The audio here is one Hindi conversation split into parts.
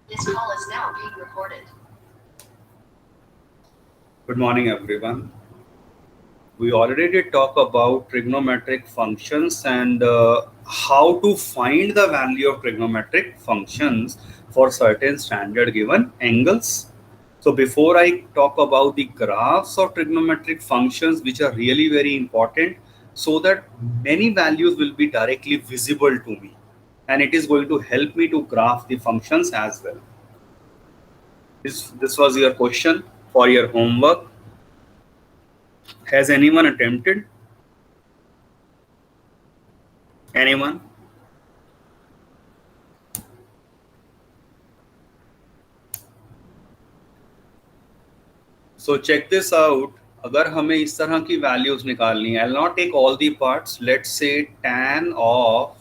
This call is now being recorded. Good morning, everyone. We already did talk about trigonometric functions and how to find the value of trigonometric functions for certain standard given angles. So before I talk about the graphs of trigonometric functions, which are really very important, so that many values will be directly visible to me, and it is going to help me to graph the functions as well. This was your question for your homework. Has anyone attempted? Anyone? So check this out. अगर हमें इस तरह की वैल्यूज निकालनी है, I'll not take all the parts. Let's say tan of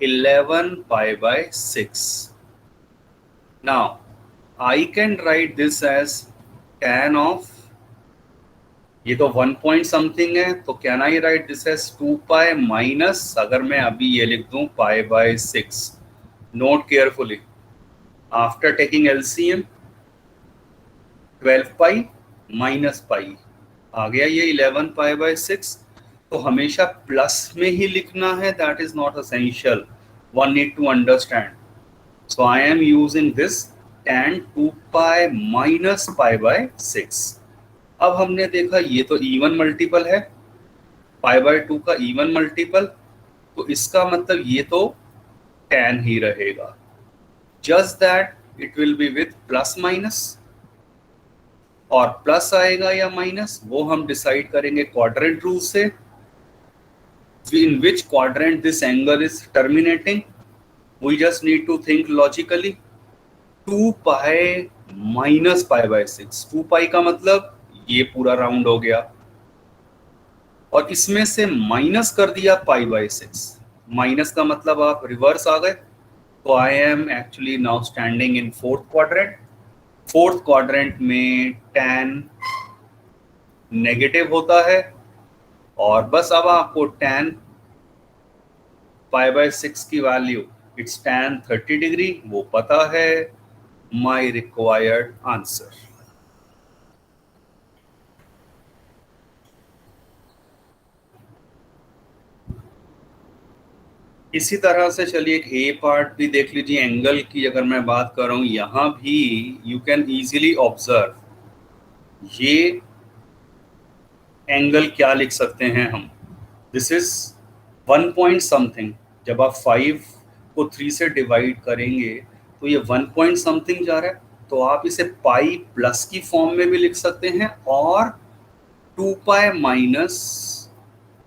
11 pi by 6. Now I can write this as tan of, ये तो 1 point something है, तो can I write this as 2 pi minus, अगर मैं अभी ये लिख दूं pi by 6. Note carefully, after taking LCM 12 pi minus pi आ गया ये 11 पाई बाय 6. तो हमेशा प्लस में ही लिखना है, that is not essential. One need to understand. So I am using this tan 2 pi minus pi by 6. अब हमने देखा ये तो इवन मल्टीपल है, पाई बाय 2 का इवन मल्टीपल, तो इसका मतलब ये तो tan ही रहेगा. Just that it will be with plus minus, और प्लस आएगा या माइनस वो हम डिसाइड करेंगे क्वाड्रेंट रूल से. In which quadrant this angle is terminating, we just need to think logically. 2 pi minus pi by 6, 2 pi का मतलब ये पूरा राउंड हो गया, और इसमें से माइनस कर दिया पाई बाय 6. माइनस का मतलब आप रिवर्स आ गए. तो I am actually now standing in fourth quadrant. Fourth quadrant में tan नेगेटिव होता है, और बस अब आपको tan पाई बाय 6 की वैल्यू, इट्स tan 30 डिग्री, वो पता है. माई रिक्वायर्ड आंसर. इसी तरह से चलिए एक ए पार्ट भी देख लीजिए. एंगल की अगर मैं बात कर रहा हूं, यहां भी यू कैन इजीली ऑब्जर्व, ये एंगल क्या लिख सकते हैं हम. This is 1 point something. जब आप 5 को 3 से डिवाइड करेंगे तो ये 1 पॉइंट समथिंग जा रहा है, तो आप इसे पाई प्लस की फॉर्म में भी लिख सकते हैं, और 2 पाई माइनस,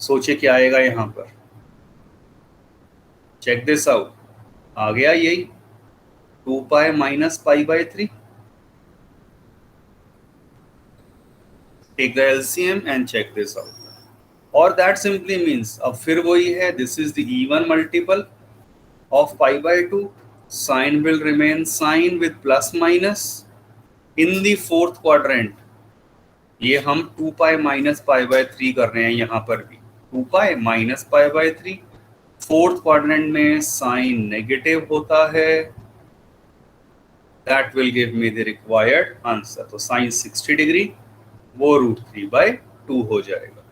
सोचे क्या आएगा यहां पर. चेक दिस आउट, आ गया यही 2 pi minus pi by 3. Take the LCM and check this out. और दैट सिंपली मीन्स, अब फिर वही है, this is the even multiple of pi by 2. Sine will remain sine with plus minus in the fourth quadrant. ये हम 2 पाई माइनस पाई बाय 3 कर रहे हैं, यहाँ पर भी 2 pi minus pi by 3. Fourth quadrant में साइन नेगेटिव होता है, that will give me the required answer. तो साइन 60 डिग्री वो √3/2 हो जाएगा.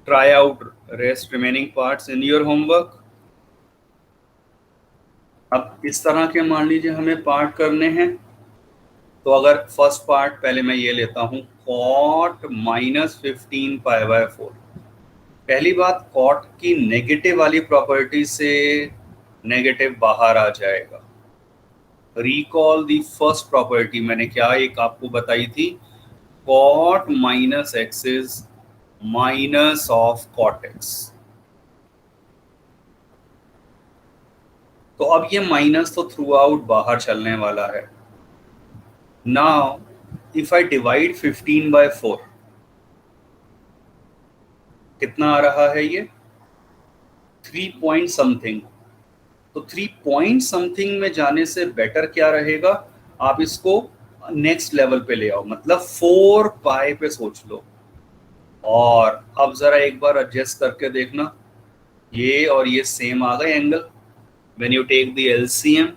Try out rest remaining parts in your homework. अब इस तरह के मान लीजिए हमें पार्ट करने हैं, तो अगर फर्स्ट पार्ट पहले मैं ये लेता हूं, cot -15 पाई बाय 4. पहली बात, cot की नेगेटिव वाली प्रॉपर्टी से नेगेटिव बाहर आ जाएगा. रिकॉल दी फर्स्ट प्रॉपर्टी, मैंने क्या एक आपको बताई थी, cot -x is minus of cot x. तो अब ये माइनस तो थ्रू आउट बाहर चलने वाला है. Now if I divide 15 by 4, कितना आ रहा है ये, 3 पॉइंट समथिंग. तो 3 पॉइंट समथिंग में जाने से बेटर क्या रहेगा, आप इसको नेक्स्ट लेवल पे ले आओ, मतलब 4 पाई पे सोच लो. और अब जरा एक बार एडजस्ट करके देखना, ये और ये सेम आ गए angle, when you take the LCM,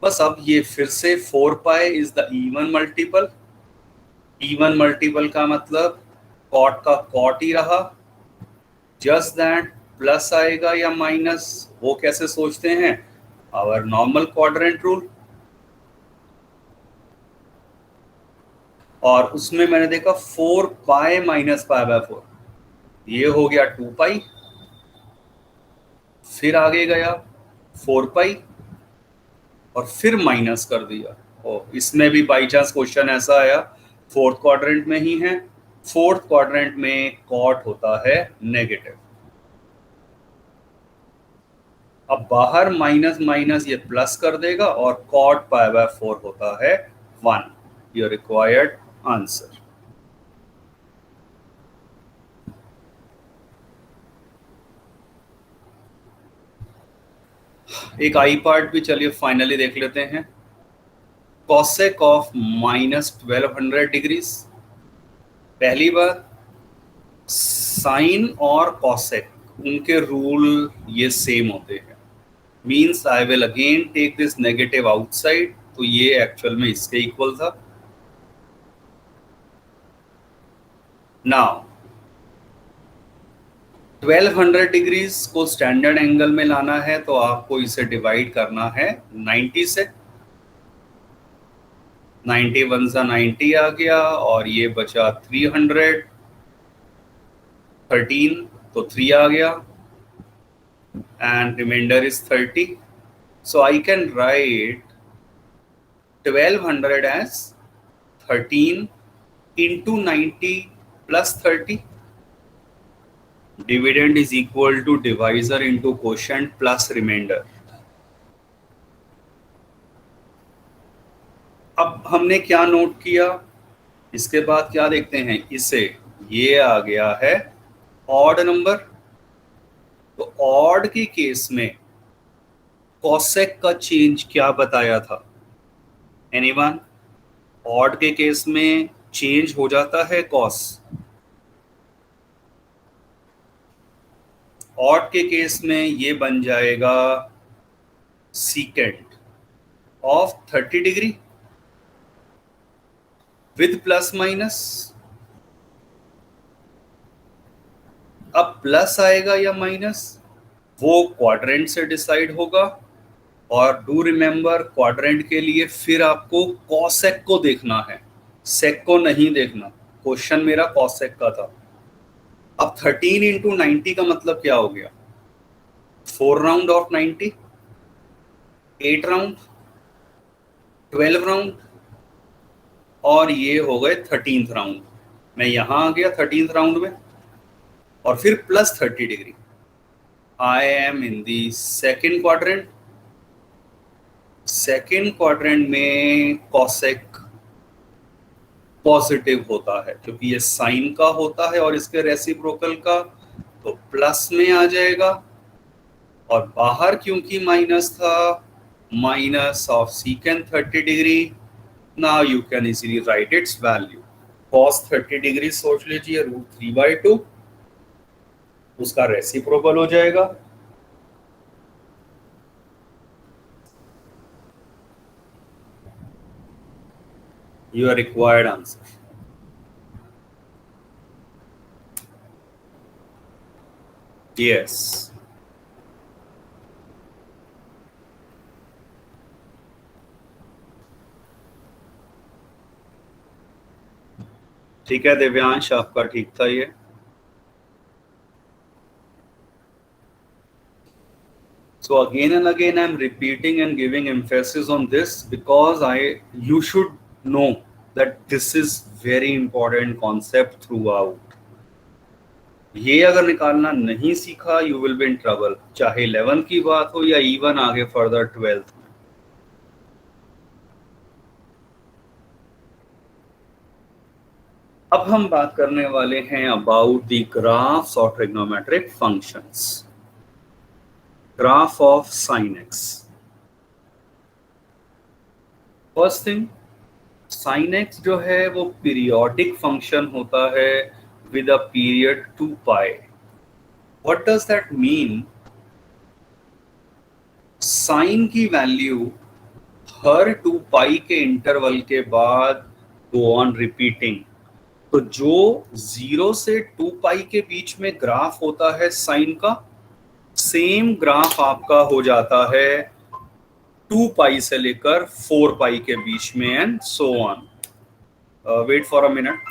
बस अब ये फिर से 4 pi is the even multiple. Even multiple का मतलब कॉट का कॉट ही रहा. जस्ट दैट प्लस आएगा या माइनस वो कैसे सोचते हैं, आवर नॉर्मल क्वाड्रेंट रूल. और उसमें मैंने देखा 4 पाई माइनस पाई बाय 4, ये हो गया 2 पाई. फिर आगे गया 4 पाई और फिर माइनस कर दिया. और इसमें भी बाई चांस क्वेश्चन ऐसा आया, फोर्थ क्वाड्रेंट में ही है. फोर्थ क्वाड्रेंट में कॉट होता है नेगेटिव. अब बाहर माइनस माइनस ये प्लस कर देगा और कॉट पाई बाय 4 होता है 1. Your required answer. एक आई पार्ट भी चलिए फाइनली देख लेते हैं. Cosec of -1200 degrees. पहली बात, साइन और कॉसेक उनके रूल ये सेम होते हैं. Means I will again take this negative outside, तो ये एक्चुअल में इसके इक्वल था. नाउ 1200 डिग्रीज को स्टैंडर्ड एंगल में लाना है तो आपको इसे डिवाइड करना है 90 से. 91 सा 90 आ गया और ये बचा 300. 13 तो 3 आ गया and remainder is 30. So I can write 1200 as 13 into 90 plus 30. Dividend is equal to divisor into quotient plus remainder. अब हमने क्या नोट किया, इसके बाद क्या देखते हैं, इसे ये आ गया है ऑड नंबर. तो ऑड के केस में कॉसेक का चेंज क्या बताया था, एनीवन? ऑड के केस में चेंज हो जाता है कॉस. ऑड के केस में ये बन जाएगा secant of 30 degree with plus minus. अब प्लस आएगा या माइनस वो क्वाड्रेंट से डिसाइड होगा. और डू रिमेंबर, क्वाड्रेंट के लिए फिर आपको कॉसेक को देखना है, सेक को नहीं देखना. क्वेश्चन मेरा कॉसेक का था. अब 13 इंटू 90 का मतलब क्या हो गया, 4 राउंड ऑफ 90, 8 राउंड, 12 राउंड और ये हो गए 13th राउंड. मैं यहां आ गया 13th राउंड में और फिर plus 30 degree. I am in the second quadrant. Second quadrant में कॉसेक पॉजिटिव होता है क्योंकि ये साइन का होता है और इसके रेसिप्रोकल का, तो प्लस में आ जाएगा. और बाहर क्योंकि माइनस था, minus of secant 30 degree. Now you can easily right it's value. Cos 30 degree सोच लीजिए √3/2, उसका रेसिप्रोकल हो जाएगा. Your required answer. Yes. ठीक है दिव्यांश, आपका ठीक था ये. So again and again I am repeating and giving emphasis on this because you should know that this is very important concept throughout. ये अगर निकालना नहीं सीखा you will be in trouble, चाहे 11th की बात हो या even आगे further 12th. अब हम बात करने वाले हैं about the graphs or trigonometric functions. Graph of sin x. First thing, sin x जो है वो पीरियोडिक फंक्शन होता है with a period 2 pi. What does that mean? Sine की वैल्यू हर 2 पाई के इंटरवल के बाद गो ऑन रिपीटिंग। तो जो 0 से 2 पाई के बीच में ग्राफ होता है साइन का, सेम ग्राफ आपका हो जाता है 2 पाई से लेकर 4 पाई के बीच में and so on. Wait for a minute.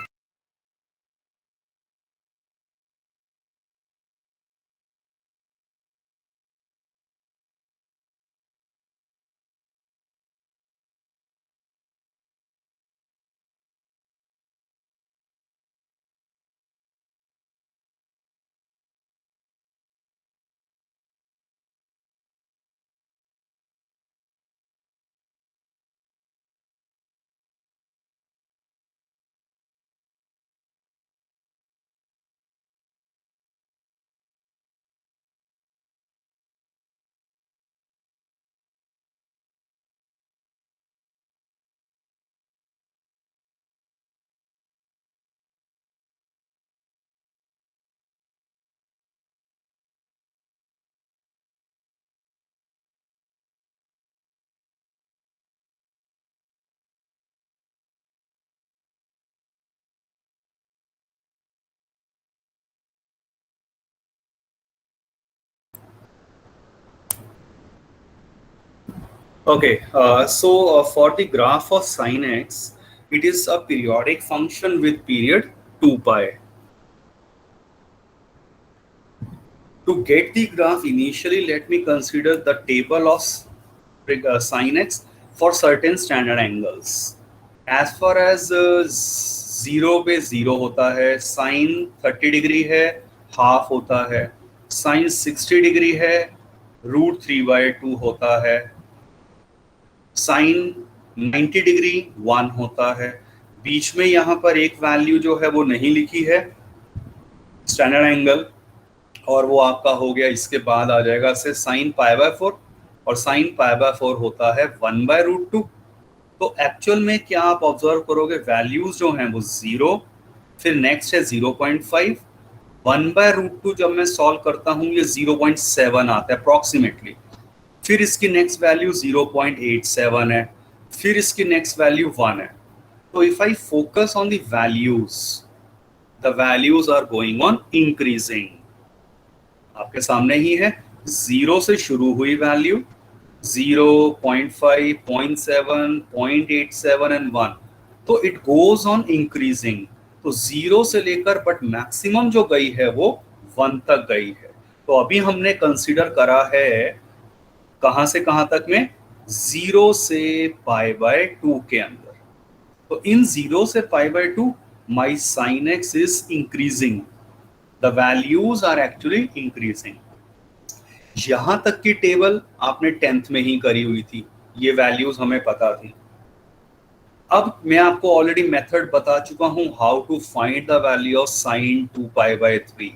Okay, for the graph of sin x, it is a periodic function with period 2 pi. To get the graph, initially let me consider the table of sin x for certain standard angles. As far as 0 पे 0 होता है, sin 30 डिग्री है, हाफ होता है, sin 60 डिग्री है, √3/2 होता है, साइन 90 डिग्री 1 होता है। बीच में यहाँ पर एक वैल्यू जो है वो नहीं लिखी है, स्टैंडर्ड एंगल, और वो आपका हो गया, इसके बाद आ जाएगा से साइन π/4, और साइन π/4 होता है 1/√2। तो एक्चुअल में क्या आप ऑब्जर्व करोगे, वैल्यूज जो हैं वो 0, फिर नेक्स्ट है 0.5, 1/√2 जब मैं सॉल्व करता हूँ ये 0.7 आता है अप्रॉक्सीमेटली, फिर इसकी नेक्स्ट वैल्यू 0.87 है, फिर इसकी नेक्स्ट वैल्यू 1 है। तो if I focus on the values are going on increasing. आपके सामने ही है, 0 से शुरू हुई वैल्यू 0.5, 0.7, 0.87 एंड 1, तो इट गोज ऑन इंक्रीजिंग। तो 0 से लेकर बट मैक्सिमम जो गई है वो 1 तक गई है। तो अभी हमने कंसीडर करा है कहां से कहां तक में, 0 से π/2 के अंदर। तो इन 0 से π/2 my sin x is increasing, the values are actually increasing. यहां तक की टेबल आपने 10th में ही करी हुई थी, ये वैल्यूज हमें पता थी। अब मैं आपको ऑलरेडी मेथड बता चुका हूं, how to find the value of sin 2π/3,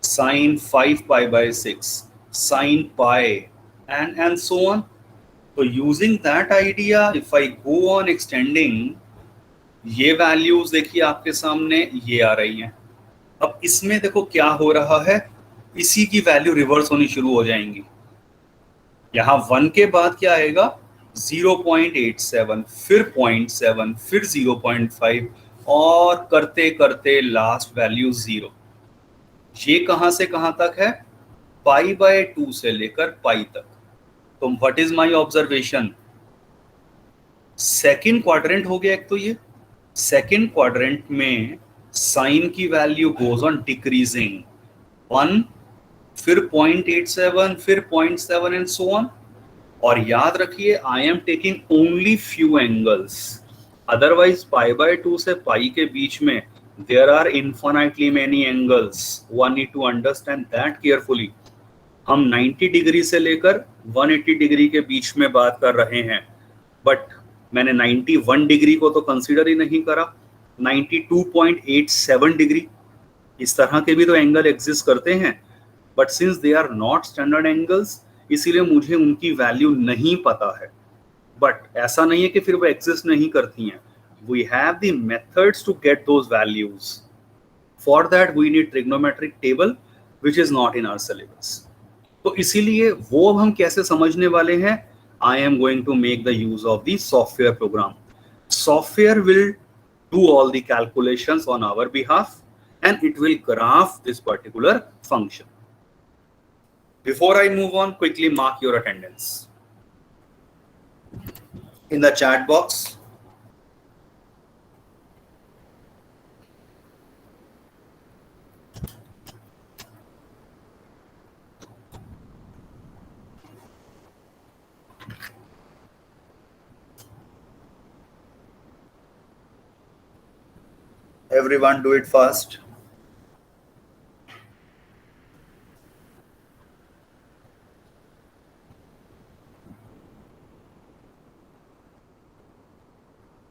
sin 5π/6, sin π, and so on. So using that idea, if I go on extending, ये वैल्यूज देखिए आपके सामने ये आ रही हैं। अब इसमें देखो क्या हो रहा है, इसी की वैल्यू रिवर्स होनी शुरू हो जाएंगी। यहाँ 1 के बाद क्या आएगा, 0.87, फिर 0.7, फिर 0.5, और करते करते लास्ट वैल्यू 0। ये कहां से कहां तक है, π/2 से लेकर पाई तक। तो what is my observation, second quadrant हो गया एक। तो ये सेकंड क्वाड्रेंट में साइन की वैल्यू गोज ऑन डिक्रीजिंग, 1, फिर 0.87, फिर 0.7 एंड सो ऑन। और याद रखिए, I am taking only few angles, otherwise π/2 से पाई के बीच में there are infinitely many angles, one need to understand that carefully. हम 90 डिग्री से लेकर 180 डिग्री के बीच में बात कर रहे हैं, बट मैंने 91 डिग्री को तो कंसीडर ही नहीं करा, 92.87 डिग्री, इस तरह के भी तो एंगल एग्जिस्ट करते हैं, but since they are not standard angles, इसीलिए मुझे उनकी वैल्यू नहीं पता है। बट ऐसा नहीं है कि फिर वो एग्जिस्ट नहीं करती हैं, we have the methods to get those values. For that we need trigonometric table which is not in our syllabus. तो इसीलिए वो हम कैसे समझने वाले हैं, I am going to make the use of the software program. Software will do all the calculations on our behalf and it will graph this particular function. Before I move on, quickly mark your attendance in the chat box. Everyone do it fast.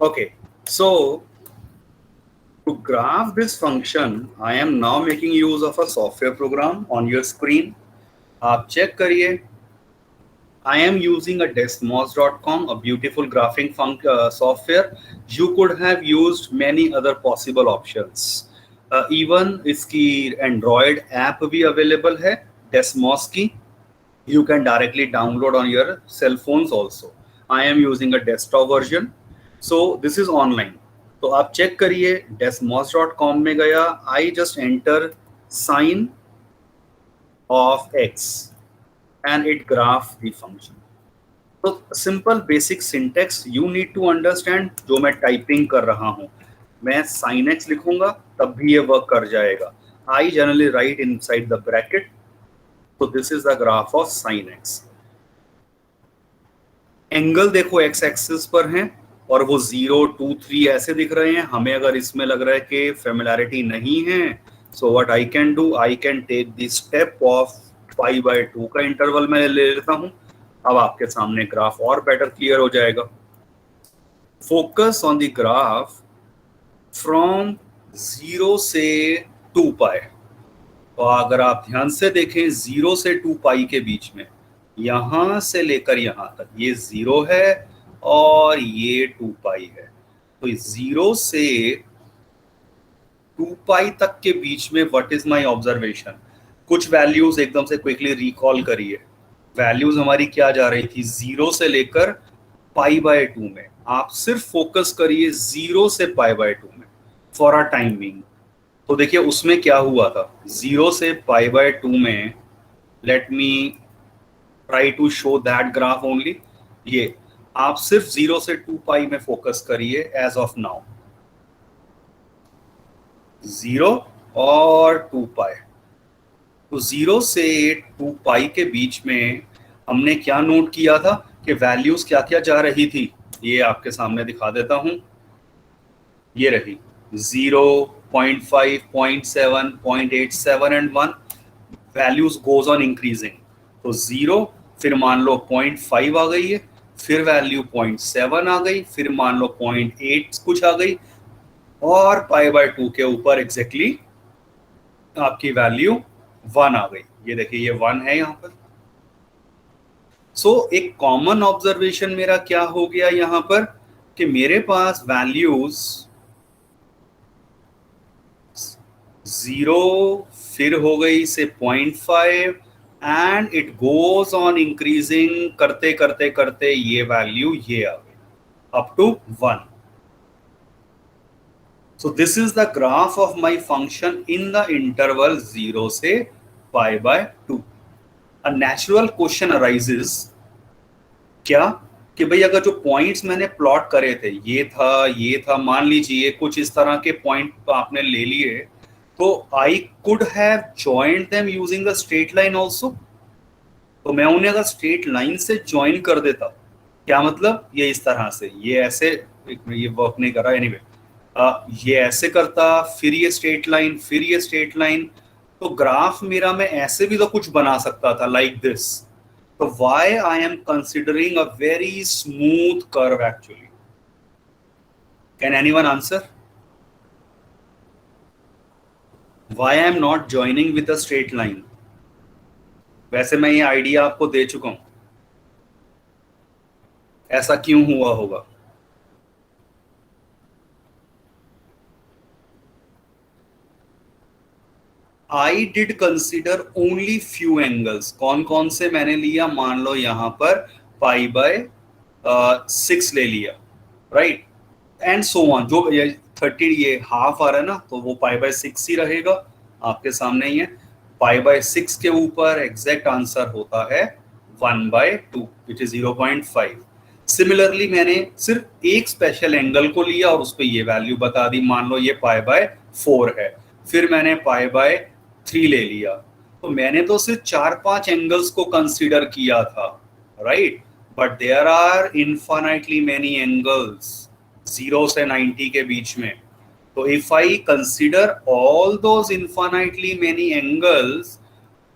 Okay, so to graph this function, I am now making use of a software program on your screen. आप check करिए. I am using a Desmos.com, a beautiful graphing software. You could have used many other possible options. Even इसकी Android app भी available है Desmos की. You can directly download on your cell phones also. I am using a desktop version. So this is online. तो आप check करिए Desmos.com में गया. I just enter sine of x. And it graph the function. तो simple basic syntax you need to understand, जो मैं टाइपिंग कर रहा हूं, मैं sin x लिखूंगा तब भी ये वर्क कर जाएगा. I generally write inside the bracket. तो this is the graph of sin x. Angle देखो x एक्सिस पर है और वो 0, 2, 3 ऐसे दिख रहे हैं. हमें अगर इसमें लग रहा है कि फेमिलियरिटी नहीं है, so what I can do, I can take the step of π/2 का इंटरवल मैं ले लेता हूं. अब आपके सामने ग्राफ और बेटर क्लियर हो जाएगा. Focus on the graph from 0 से 2π. तो अगर आप ध्यान से देखें 0 से 2π के बीच में, यहां से लेकर यहां तक ये 0 है और ये 2π है. तो 0 से 2π तक के बीच में व्हाट इज माय ऑब्जर्वेशन. कुछ वैल्यूज एकदम से क्विकली रिकॉल करिए. वैल्यूज हमारी क्या जा रही थी 0 से लेकर π/2 में. आप सिर्फ फोकस करिए 0 से π/2 में फॉर अ टाइम बीइंग. तो देखिए उसमें क्या हुआ था 0 से π/2 में. Let me try to show that graph only. ये आप सिर्फ 0 से 2π में फोकस करिए एज ऑफ नाउ. 0 और 2π. तो 0 से 2π के बीच में हमने क्या नोट किया था कि वैल्यूज क्या क्या जा रही थी. ये आपके सामने दिखा देता हूं. ये रही 0, 0.5, 0.7, 0.87 and 1. Values goes on increasing. तो 0, फिर मान लो 0.5 आ गई है, फिर वैल्यू 0.7 आ गई, फिर मान लो 0.8 कुछ आ गई, और π/2 के ऊपर एग्जैक्टली आपकी वैल्यू 1 आ गई. ये देखिए ये 1 है यहां पर. सो एक कॉमन ऑब्जर्वेशन मेरा क्या हो गया यहां पर कि मेरे पास वैल्यूज 0, फिर हो गई से 0.5 and it goes on increasing करते करते करते ये वैल्यू ये आ गई up to 1. So this is the graph of my function in the interval 0 से π/2. A natural question arises क्या कि भाई अगर जो पॉइंट्स मैंने प्लॉट करे थे ये था, मान लीजिए कुछ इस तरह के पॉइंट आपने ले लिए, तो I could have joined them using the straight line also. तो मैं उन्हें अगर स्ट्रेट लाइन से ज्वाइन कर देता, क्या मतलब ये इस तरह से, ये ऐसे, ये वर्क नहीं कर रहा एनीवे, ये ऐसे करता, फिर ये स्ट्रेट लाइन, फिर ये स्ट्रेट लाइन. तो ग्राफ मेरा मैं ऐसे भी तो कुछ बना सकता था लाइक दिस. तो why I am considering a very smooth curve actually. Can anyone answer why I am not joining with a straight line. वैसे मैं ये आइडिया आपको दे चुका हूं, ऐसा क्यों हुआ होगा. I did consider only few angles. कौन कौन से मैंने लिया? मान लो यहाँ पर पाई बाय 6 ले लिया, राइट, एंड सो ऑन. जो ये 30 ये हाफ आ रहा है ना, तो वो पाई बाय 6 ही रहेगा. आपके सामने ही है. पाई बाय 6 के ऊपर एग्जैक्ट आंसर होता है 1/2 विच इज 0.5. सिमिलरली मैंने सिर्फ एक स्पेशल एंगल को लिया और उस पर ये वैल्यू बता दी. मान लो ये पाई बाय 4 है, फिर मैंने पाई बाय 3 ले लिया. तो मैंने तो सिर्फ 4-5 एंगल्स को कंसीडर किया था, right, but there are infinitely many angles 0 से 90 के बीच में. तो if I consider all those infinitely many angles,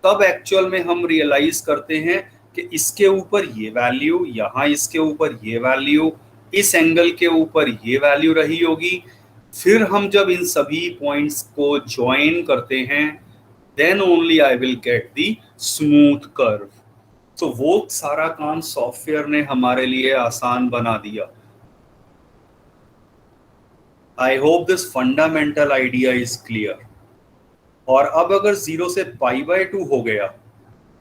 तब एक्चुअल में हम रियलाइज करते हैं कि इसके ऊपर ये वैल्यू, यहाँ इसके ऊपर ये वैल्यू, इस एंगल के ऊपर ये वैल्यू रही होगी. फिर हम जब इन सभी पॉइंट्स को ज्वाइन करते हैं, then only I will get the smooth curve. तो वो सारा काम सॉफ्टवेयर ने हमारे लिए आसान बना दिया. I hope this fundamental idea is clear. और अब अगर 0 से π/2 हो गया,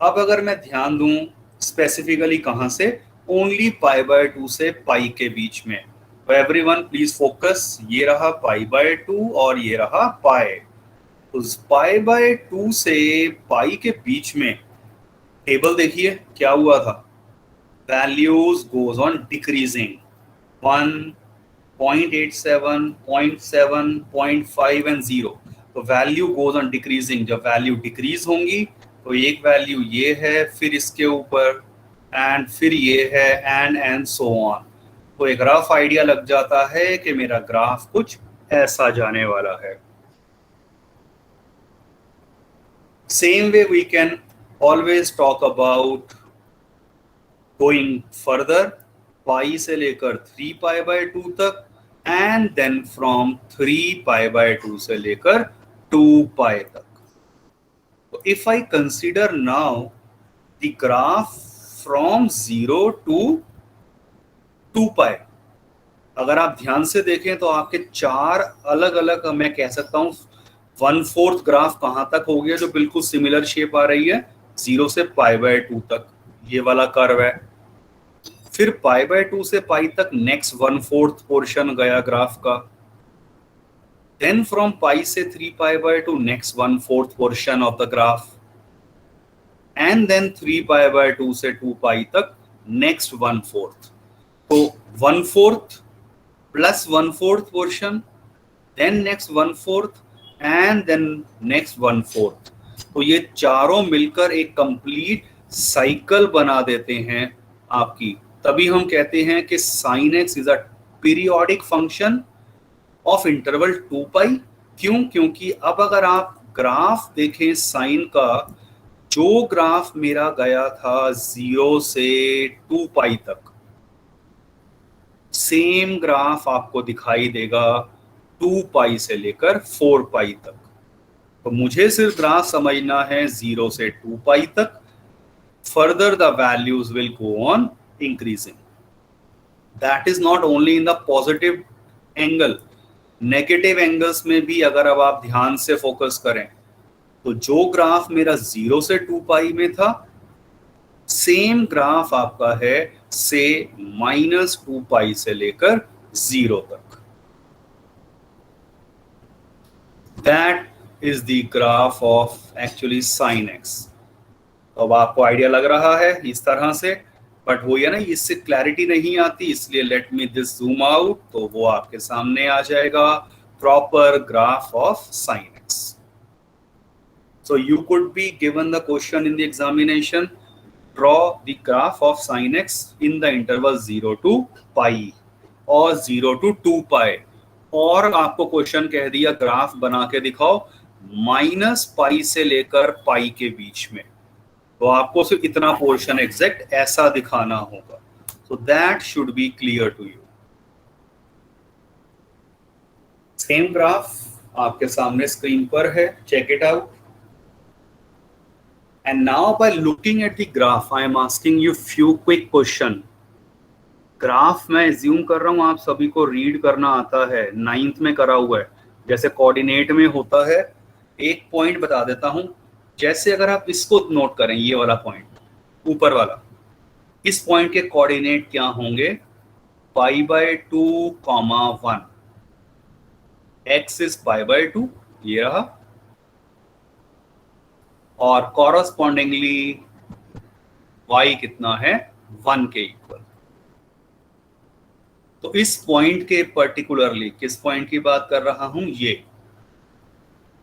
अब अगर मैं ध्यान दूं स्पेसिफिकली कहां से, ओनली π/2 से पाई के बीच में. तो एवरीवन प्लीज फोकस, ये रहा π/2 और ये रहा पाई. उस π/2 से पाई के बीच में टेबल देखिए क्या हुआ था. Values goes on decreasing. 1, 0.87, 0.7, 0.5 and 0. तो वैल्यू गोज ऑन डिक्रीजिंग. जब वैल्यू डिक्रीज होंगी तो एक वैल्यू ये है, फिर इसके ऊपर, एंड फिर ये है, एंड सो ऑन. तो एक रफ आइडिया लग जाता है कि मेरा ग्राफ कुछ ऐसा जाने वाला है. Same way we can always talk about going further, पाई से लेकर 3π/2 तक, and then from 3π/2 से लेकर 2π तक. So if I consider now the graph from 0 to 2π, अगर आप ध्यान से देखें तो आपके 4 अलग अलग, मैं कह सकता हूं 1/4 ग्राफ कहां तक हो गया जो बिल्कुल सिमिलर शेप आ रही है 0 से π/2 तक. ये वाला कर्व है. फिर π/2 से पाई तक नेक्स्ट 1/4 पोर्शन गया ग्राफ का. देन फ्रॉम पाई से 3π/2 next 1/4 portion of the graph. And then 3π/2 से 2π तक नेक्स्ट 1/4. तो 1/4 plus 1/4 portion, then next 1/4 and then next 1/4. तो ये चारों मिलकर एक कंप्लीट साइकिल बना देते हैं आपकी. तभी हम कहते हैं कि sin x is a periodic function of interval 2π. क्यों? क्योंकि अब अगर आप ग्राफ देखें साइन का, जो ग्राफ मेरा गया था 0 से 2π तक, सेम ग्राफ आपको दिखाई देगा 2π से लेकर 4π तक. तो मुझे सिर्फ ग्राफ समझना है 0 से 2π तक. Further the values will go on increasing. That is not only in the positive angle, negative angles में भी अगर अब आप ध्यान से फोकस करें तो जो ग्राफ मेरा 0 से 2π में था, सेम ग्राफ आपका है से -2π से लेकर 0 तक. That is the graph of actually sin x. तो अब आपको आइडिया लग रहा है इस तरह से, बट वो ये ना, इससे क्लैरिटी नहीं आती, इसलिए let me this zoom out. तो वो आपके सामने आ जाएगा proper graph of sin x. So you could be given the question in the examination, draw the graph of sin x in the interval 0 to π और 0 to 2π. और आपको क्वेश्चन कह दिया ग्राफ बना के दिखाओ -π से लेकर पाई के बीच में. तो आपको सिर्फ इतना पोर्शन एग्जैक्ट ऐसा दिखाना होगा. So that should be clear to you. Same graph आपके सामने स्क्रीन पर है, check it out. And now by looking at the graph I am asking you few quick question. Graph मैं एज्यूम कर रहा हूं आप सभी को रीड करना आता है, 9th में करा हुआ है. जैसे कोऑर्डिनेट में होता है एक पॉइंट बता देता हूं, जैसे अगर आप इसको नोट करें, ये वाला पॉइंट ऊपर वाला, इस पॉइंट के कोऑर्डिनेट क्या होंगे, π/2, 1, x इज π/2, ये रहा, और कॉरस्पॉन्डिंगली y कितना है, 1 के इक्वल। तो इस पॉइंट के पर्टिकुलरली किस पॉइंट की बात कर रहा हूं, ये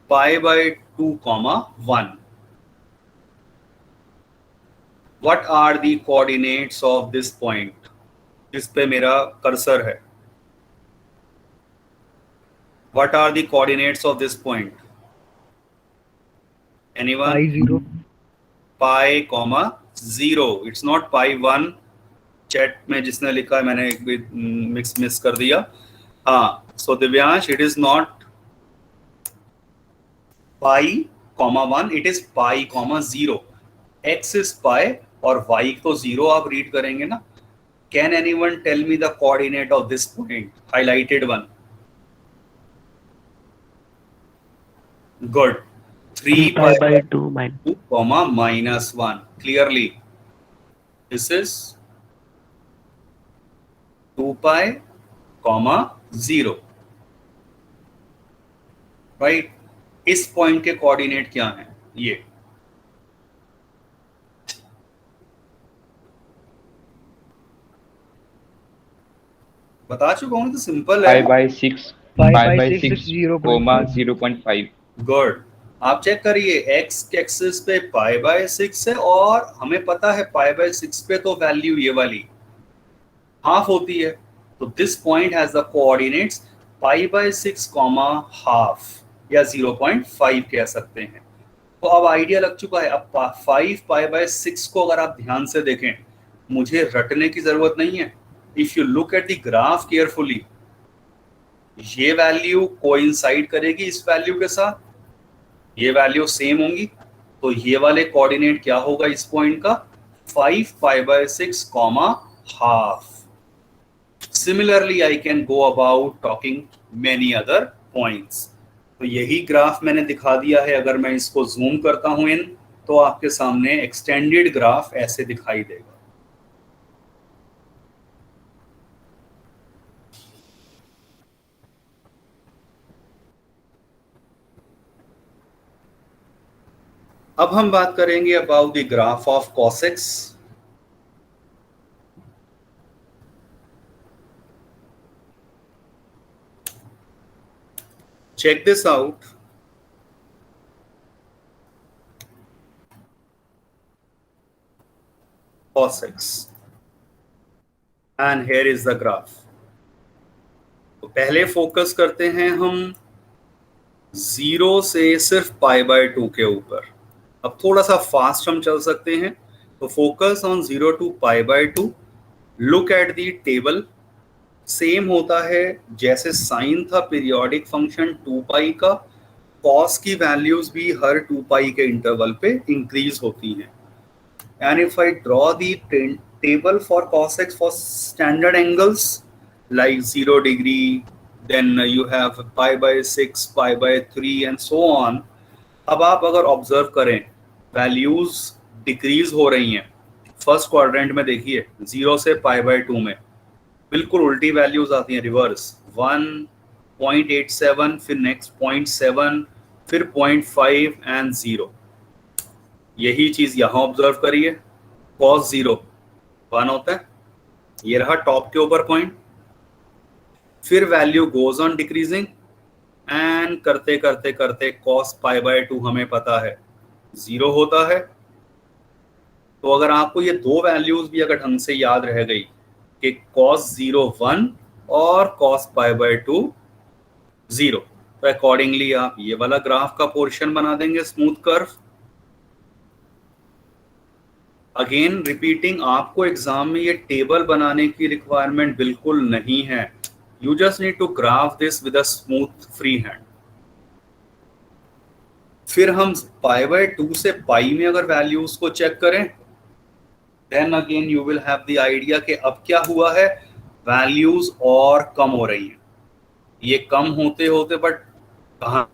π/2, 1, what are the coordinates of this point, जिस पे मेरा कर्सर है, what are the coordinates of this point, anyone? π0. π, 0, it's not π1, chat में जिसने लिखा है मैंने एक भी मिस कर दिया, हाँ, so Divyansh it is not π, 1, it is π, 0, x is π और y तो 0 आप रीड करेंगे ना। Can anyone tell me the coordinate of this point, highlighted one? Good, 3π/2 -1, clearly this is 2π, 0, right. इस पॉइंट के कोऑर्डिनेट क्या हैं, ये बता चुका हूं, तो सिंपल है। π/6, 5/6 0.5. गुड, आप चेक करिए, एक्स एक्सिस पे π/6 है और हमें पता है π/6 पे तो वैल्यू ये वाली हाफ होती है, तो this point has the coordinates π/6, half या 0.5 कह सकते हैं। तो अब आइडिया लग चुका है। अब 5 π/6 को अगर आप ध्यान से देखें, मुझे रटने की जरूरत नहीं है। If you look at the graph carefully, ये वैल्यू कोइंसाइड करेगी इस वैल्यू के साथ, ये वैल्यू सेम होंगी, तो ये वाले कोऑर्डिनेट क्या होगा इस पॉइंट का, 5 π/6, half. Similarly, I can go about talking many other points. तो यही ग्राफ मैंने दिखा दिया है। अगर मैं इसको जूम करता हूं इन, तो आपके सामने एक्सटेंडेड ग्राफ ऐसे दिखाई देगा। अब हम बात करेंगे about the graph of cos x। Check this out. Cos x. And here is the graph. तो पहले फोकस करते हैं हम 0 से सिर्फ π/2 के ऊपर। अब थोड़ा सा फास्ट हम चल सकते हैं, तो focus on 0 to π/2। Look at the table, same होता है जैसे साइन था पीरियोडिक फंक्शन 2π का, कॉस की वैल्यूज भी हर 2π के इंटरवल पे इंक्रीज होती हैं। And if I draw the table for cos x for standard angles like 0 degree, then you have π/6, π/3 and so on. अब आप अगर ऑब्जर्व करें, वैल्यूज डिक्रीज हो रही हैं। फर्स्ट क्वाड्रेंट में देखिए, 0 से π/2 में बिल्कुल उल्टी वैल्यूज आती हैं, रिवर्स 1.87, फिर नेक्स्ट 0.7, फिर 0.5 एंड 0। यही चीज यहां ऑब्जर्व करिए, cos 0 1 होता है, ये रहा टॉप के ऊपर पॉइंट, फिर value goes on decreasing and करते करते करते cos π/2 हमें पता है 0 होता है। तो अगर आपको ये दो वैल्यूज भी अगर ढंग से याद रह गई कि cos 0 1 और cos π/2 0, तो अकॉर्डिंगली आप ये वाला ग्राफ का पोर्शन बना देंगे, स्मूथ कर्व। अगेन रिपीटिंग, आपको एग्जाम में ये टेबल बनाने की रिक्वायरमेंट बिल्कुल नहीं है। You just need to graph this with a smooth free hand. फिर हम π/2 से पाई में अगर वैल्यूज को चेक करें, then again you will have the idea कि अब क्या हुआ है, वैल्यूज और कम हो रही हैं। ये कम होते होते बट कहाँ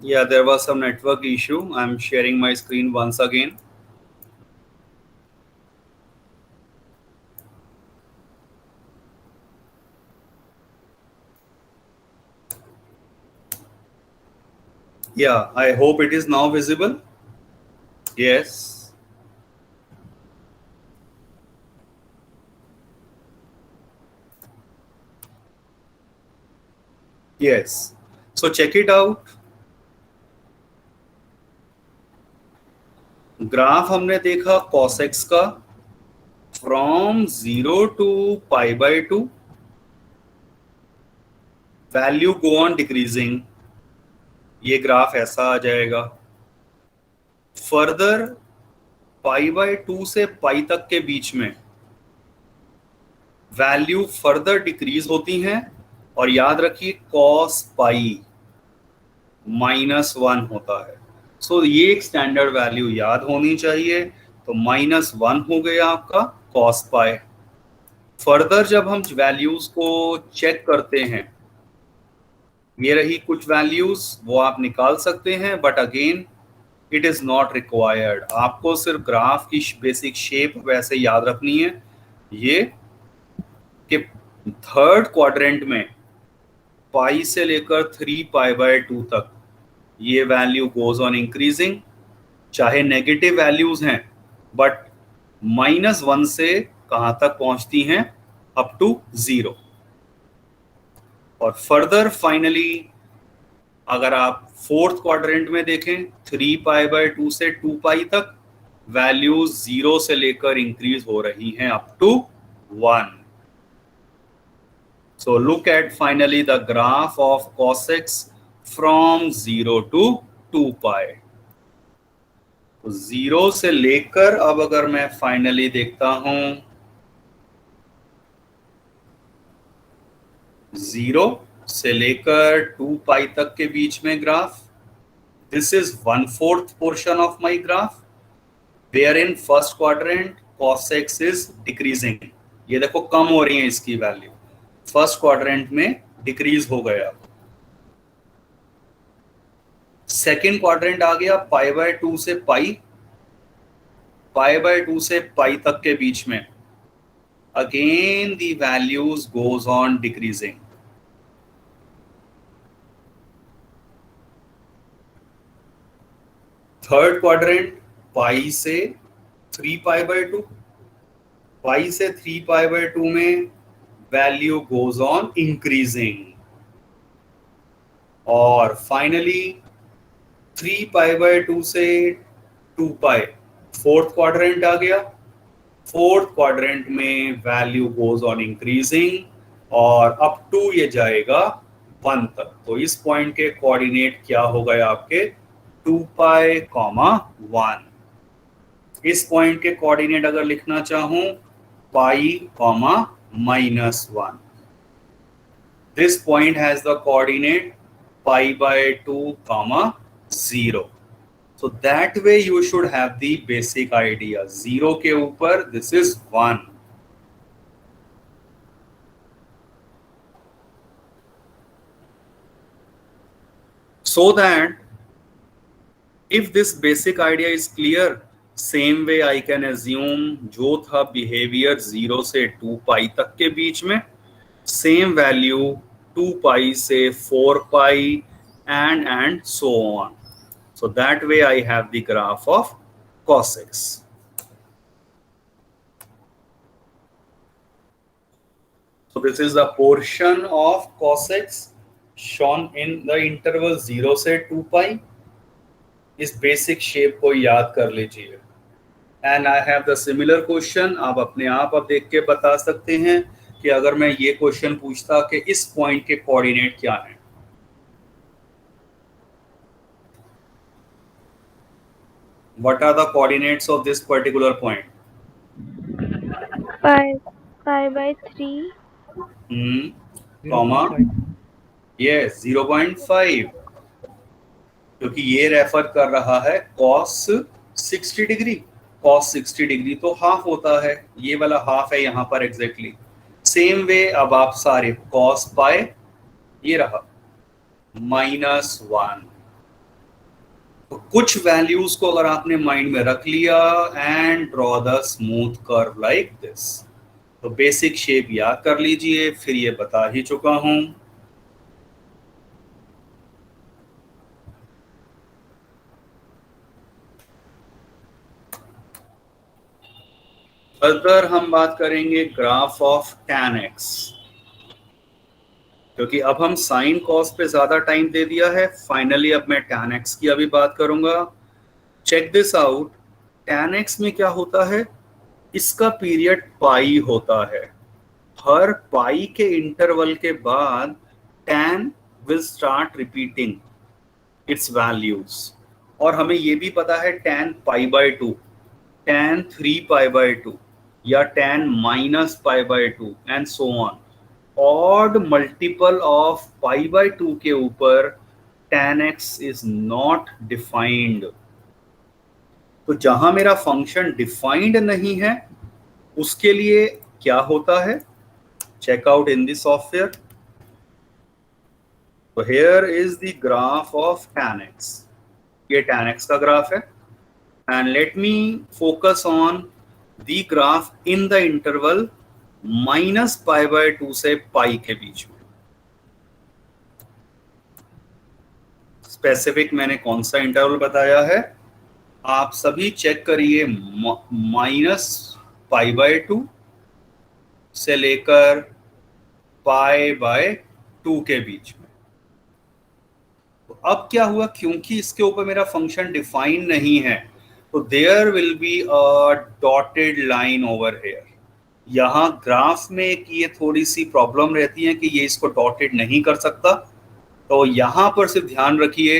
Yeah, there was some network issue. I'm sharing my screen once again. Yeah, I hope it is now visible. Yes. Yes. So check it out. Graph हमने देखा cos x का from 0 to pi by 2. Value go on decreasing, ये ग्राफ ऐसा आ जाएगा. फर्दर पाई बाय 2 से पाई तक के बीच में वैल्यू फर्दर डिक्रीज होती हैं और याद रखिए कॉस पाई -1 होता है. सो ये एक स्टैंडर्ड वैल्यू याद होनी चाहिए. तो -1 हो गया आपका कॉस पाई. फर्दर जब हम वैल्यूज को चेक करते हैं, ये रही कुछ वैल्यूज, वो आप निकाल सकते हैं, but again it is not required. आपको सिर्फ ग्राफ की बेसिक शेप वैसे याद रखनी है. ये कि थर्ड क्वाड्रेंट में पाई से लेकर 3 पाई बाय 2 तक ये वैल्यू गोज ऑन इंक्रीजिंग. चाहे नेगेटिव वैल्यूज हैं, बट -1 से कहां तक पहुंचती हैं? Up to 0. और फर्दर फाइनली अगर आप फोर्थ क्वाड्रेंट में देखें, 3 पाई बाय 2 से 2 पाई तक वैल्यूज 0 से लेकर इंक्रीज हो रही हैं up to 1. So look at finally the graph of cos x from 0 to 2 pi. तो 0 से लेकर अब अगर मैं फाइनली देखता हूं 0 से लेकर 2 पाई तक के बीच में graph, this is 1/4 portion of my graph, where in first quadrant cos x is decreasing. ये देखो कम हो रही है इसकी वैल्यू, फर्स्ट क्वाड्रेंट में डिक्रीज हो गया. सेकेंड क्वाड्रेंट आ गया पाई बाय 2 से पाई, पाई बाय 2 से पाई तक के बीच में again the values goes on decreasing. Third quadrant pi से 3 पाई बाय 2, पाई से 3 पाई बाय 2 में वैल्यू गोज ऑन इंक्रीजिंग. और फाइनली 3 पाई बाय 2 से 2 पाई फोर्थ क्वाड्रेंट आ गया. फोर्थ क्वाड्रेंट में वैल्यू गोज ऑन इंक्रीजिंग और अप टू ये जाएगा 1 तक. तो इस पॉइंट के कोऑर्डिनेट क्या हो गए आपके? 2 पाई, 1. इस पॉइंट के कोऑर्डिनेट अगर लिखना चाहूं पाई, -1. This point has the coordinate pi by 2, 0. So that way you should have the basic idea. 0 के ऊपर this is 1. So that if this basic idea is clear, same way I can assume जो था behavior 0 से 2 पाई तक के बीच में, same value 2 पाई से 4 पाई and so on. So that way I have the graph of cos x. So this is the portion of cos x shown in the interval 0 से 2 पाई. इस बेसिक शेप को याद कर लीजिए. And I have the similar question. आप अपने आप देख के बता सकते हैं कि अगर मैं ये क्वेश्चन पूछता कि इस पॉइंट के कोऑर्डिनेट क्या हैं. What are the coordinates of this particular point? pi by 3. Comma, yes 0.5, क्योंकि ये रेफर कर रहा है cos 60 डिग्री. cos 60 डिग्री तो हाफ होता है, ये वाला हाफ है यहाँ पर एग्जैक्टली. सेम वे अब आप सारे cos पाए, ये रहा -1. तो कुछ वैल्यूज को अगर आपने माइंड में रख लिया and draw the smooth curve like this. तो बेसिक शेप याद कर लीजिए, फिर ये बता ही चुका हूं। फर्दर हम बात करेंगे ग्राफ ऑफ tan x, क्योंकि अब हम साइन कॉस पे ज्यादा टाइम दे दिया है। फाइनली अब मैं tan x की अभी बात करूंगा। Check this out, tan x में क्या होता है, इसका पीरियड पाई होता है। हर पाई के इंटरवल के बाद tan will start repeating it's values. और हमें ये भी पता है tan π/2, tan 3π/2 या tan -π/2 and so on. Odd multiple of π/2 के ऊपर tan x is not defined. तो जहां मेरा फंक्शन डिफाइंड नहीं है उसके लिए क्या होता है, check out in this software. तो here is the graph of tan x, ये tan x का ग्राफ है। And let me focus on the graph in the interval -π/2 से पाई के बीच में। स्पेसिफिक मैंने कौन सा इंटरवल बताया है, आप सभी चेक करिए। -π/2 से लेकर π/2 के बीच में। तो अब क्या हुआ, क्योंकि इसके ऊपर मेरा फंक्शन डिफाइन नहीं है, तो there will be a dotted line over here. यहाँ ग्राफ में एक ये थोड़ी सी प्रॉब्लम रहती है कि ये इसको डॉटेड नहीं कर सकता। तो यहाँ पर सिर्फ ध्यान रखिए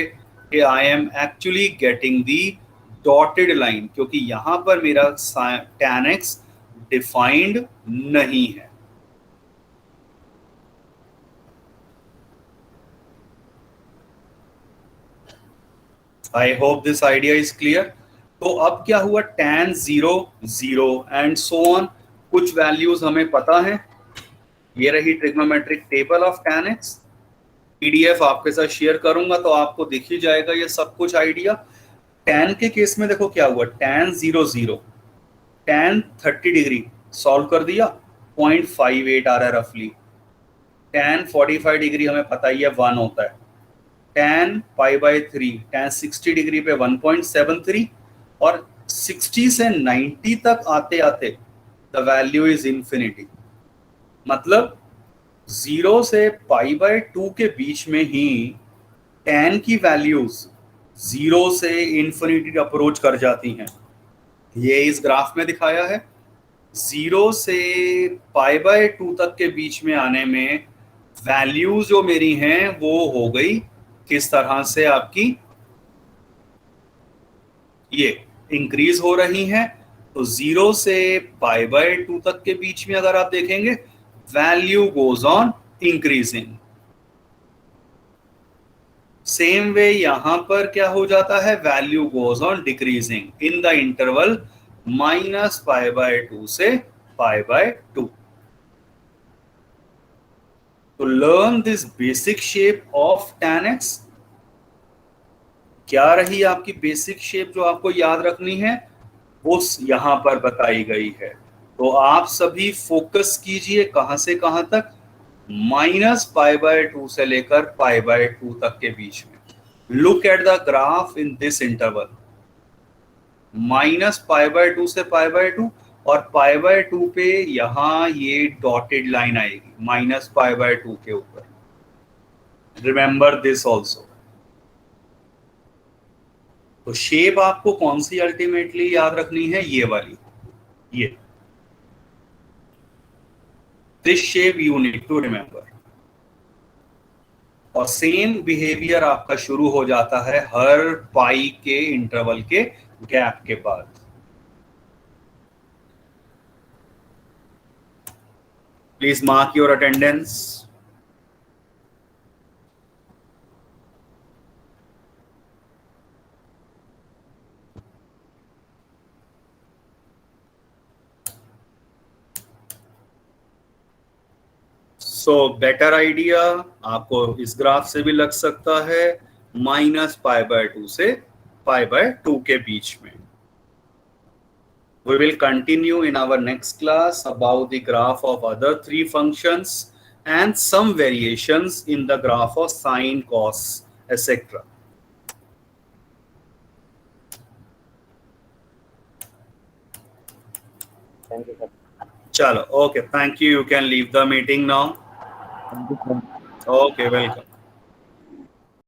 कि I am actually getting the dotted line, क्योंकि यहाँ पर मेरा tan x डिफाइंड नहीं है। I hope this idea is clear. तो अब क्या हुआ, tan 0 0 एंड सो ऑन, कुछ वैल्यूज हमें पता है। ये रही trigonometric table of tan x। PDF आपके साथ शेयर करूंगा तो आपको दिख ही जाएगा ये सब कुछ आइडिया। tan के केस में देखो क्या हुआ, tan 0 0, tan 30 डिग्री सॉल्व कर दिया, 0.58 आ रहा है रफली। tan 45 डिग्री हमें पता ही है 1 होता है। tan π/3, tan 60 डिग्री पे 1.73, और 60 से 90 तक आते आते द वैल्यू इज इंफिनिटी। मतलब 0 से π/2 के बीच में ही tan की वैल्यूज 0 से इंफिनिटी अप्रोच कर जाती हैं। ये इस ग्राफ में दिखाया है। 0 से π/2 तक के बीच में आने में वैल्यूज जो मेरी हैं वो हो गई किस तरह से, आपकी ये इंक्रीज हो रही हैं। तो 0 से π/2 तक के बीच में अगर आप देखेंगे value goes on increasing. Same way यहां पर क्या हो जाता है, value goes on decreasing in the interval -π/2 से π/2। तो learn this basic shape of tan x। क्या रही आपकी बेसिक शेप जो आपको याद रखनी है, वो यहां पर बताई गई है। तो आप सभी फोकस कीजिए कहां से कहां तक, -π/2 से लेकर π/2 तक के बीच में। Look at the graph in this interval, -π/2 से π/2, और π/2 पे यहां ये डॉटेड लाइन आएगी -π/2 के ऊपर। Remember this also. तो शेप आपको कौन सी अल्टीमेटली याद रखनी है, ये वाली, ये this shape you need to remember. और सेम बिहेवियर आपका शुरू हो जाता है हर पाई के इंटरवल के गैप के बाद। Please mark your attendance. So better idea आपको इस ग्राफ से भी लग सकता है, -π/2 से π/2 के बीच में. We will continue in our next class about the graph of other three functions and some variations in the graph of sine, cos, etc. Thank you, sir. Chalo, okay, thank you. You can leave the meeting now. Thank you, sir. Okay, welcome.